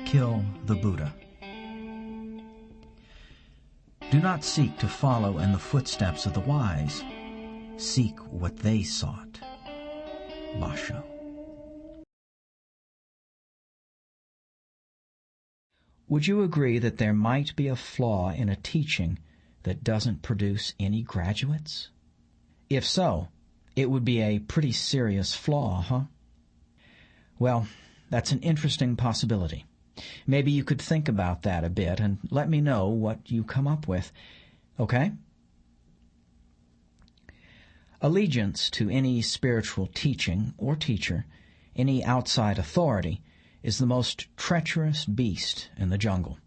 Kill the Buddha. Do not seek to follow in the footsteps of the wise. Seek what they sought. Basho. Would you agree that there might be a flaw in a teaching that doesn't produce any graduates? If so, it would be a pretty serious flaw, huh? Well, that's an interesting possibility. Maybe you could think about that a bit and let me know what you come up with. Okay? Allegiance to any spiritual teaching or teacher, any outside authority, is the most treacherous beast in the jungle.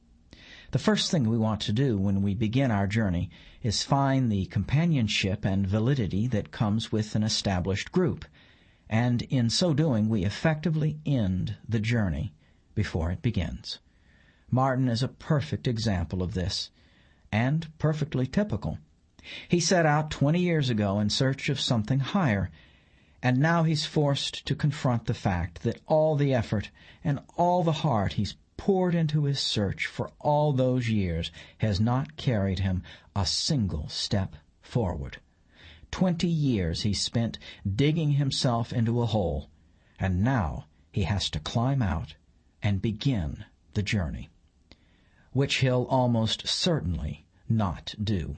The first thing we want to do when we begin our journey is find the companionship and validity that comes with an established group, and in so doing we effectively end the journey before it begins. Martin is a perfect example of this, and perfectly typical. He set out 20 years ago in search of something higher, and now he's forced to confront the fact that all the effort and all the heart he's poured into his search for all those years has not carried him a single step forward. 20 years he spent digging himself into a hole, and now he has to climb out and begin the journey, which he'll almost certainly not do.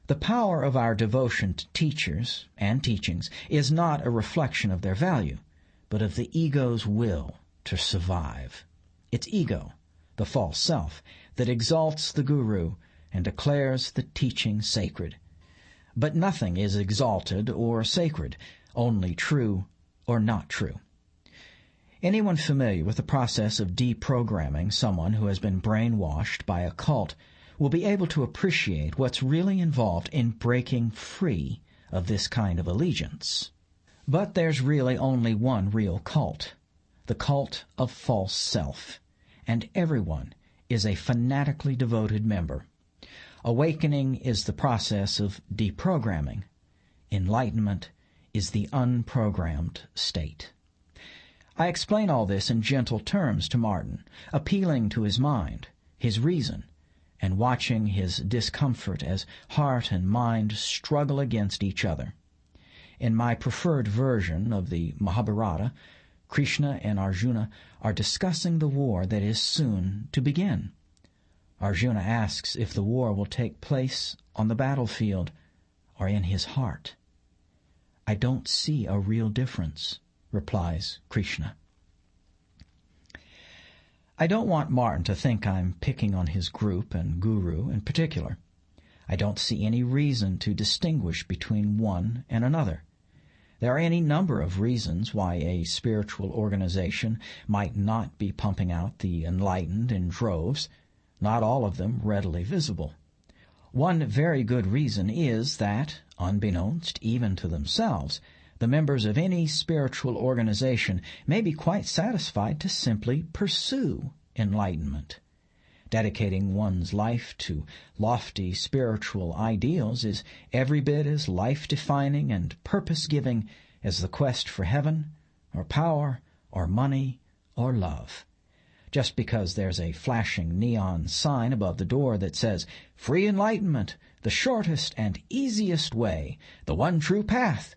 The power of our devotion to teachers and teachings is not a reflection of their value, but of the ego's will to survive. It's ego, the false self, that exalts the guru and declares the teaching sacred. But nothing is exalted or sacred, only true or not true. Anyone familiar with the process of deprogramming someone who has been brainwashed by a cult will be able to appreciate what's really involved in breaking free of this kind of allegiance. But there's really only one real cult, the cult of false self, and everyone is a fanatically devoted member. Awakening is the process of deprogramming. Enlightenment is the unprogrammed state. I explain all this in gentle terms to Martin, appealing to his mind, his reason, and watching his discomfort as heart and mind struggle against each other. In my preferred version of the Mahabharata, Krishna and Arjuna are discussing the war that is soon to begin. Arjuna asks if the war will take place on the battlefield or in his heart. "I don't see a real difference," replies Krishna. I don't want Martin to think I'm picking on his group and guru in particular. I don't see any reason to distinguish between one and another. There are any number of reasons why a spiritual organization might not be pumping out the enlightened in droves, not all of them readily visible. One very good reason is that, unbeknownst even to themselves, the members of any spiritual organization may be quite satisfied to simply pursue enlightenment. Dedicating one's life to lofty spiritual ideals is every bit as life-defining and purpose-giving as the quest for heaven, or power, or money, or love. Just because there's a flashing neon sign above the door that says, "Free enlightenment, the shortest and easiest way, the one true path,"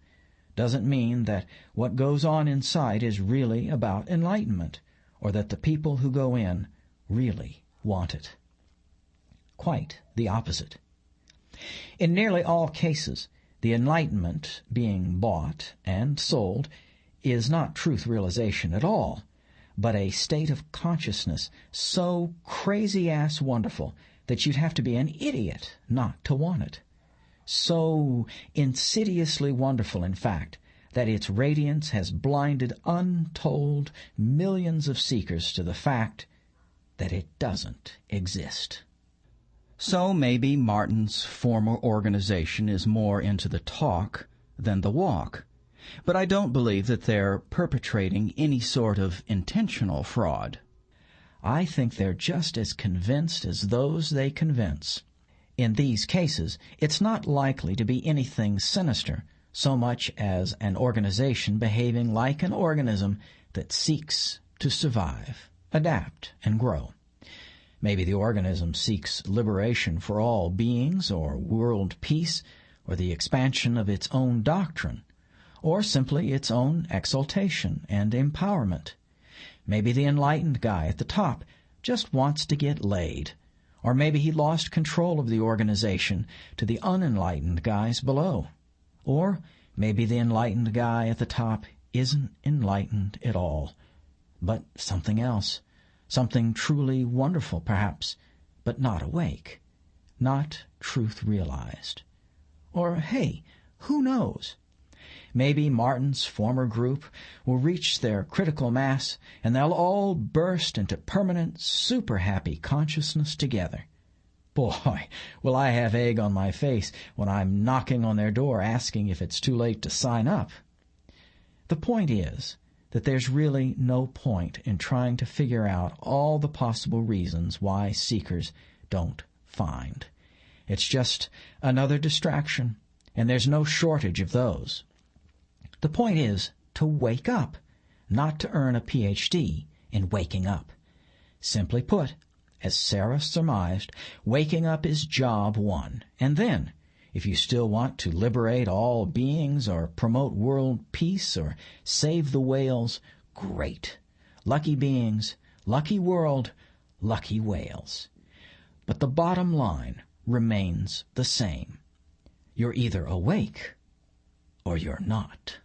doesn't mean that what goes on inside is really about enlightenment, or that the people who go in really want it. Quite the opposite. In nearly all cases, the enlightenment being bought and sold is not truth realization at all, but a state of consciousness so crazy-ass wonderful that you'd have to be an idiot not to want it. So insidiously wonderful, in fact, that its radiance has blinded untold millions of seekers to the fact that it doesn't exist. So maybe Martin's former organization is more into the talk than the walk, but I don't believe that they're perpetrating any sort of intentional fraud. I think they're just as convinced as those they convince. In these cases, it's not likely to be anything sinister, so much as an organization behaving like an organism that seeks to survive, adapt, and grow. Maybe the organism seeks liberation for all beings, or world peace, or the expansion of its own doctrine, or simply its own exaltation and empowerment. Maybe the enlightened guy at the top just wants to get laid, or maybe he lost control of the organization to the unenlightened guys below. Or maybe the enlightened guy at the top isn't enlightened at all, but something else, something truly wonderful perhaps, but not awake, not truth realized. Or, hey, who knows? Maybe Martin's former group will reach their critical mass and they'll all burst into permanent, super happy consciousness together. Boy, will I have egg on my face when I'm knocking on their door asking if it's too late to sign up. The point is that there's really no point in trying to figure out all the possible reasons why seekers don't find. It's just another distraction, and there's no shortage of those. The point is to wake up, not to earn a Ph.D. in waking up. Simply put, as Sarah surmised, waking up is job one. And then, if you still want to liberate all beings or promote world peace or save the whales, great. Lucky beings, lucky world, lucky whales. But the bottom line remains the same. You're either awake or you're not.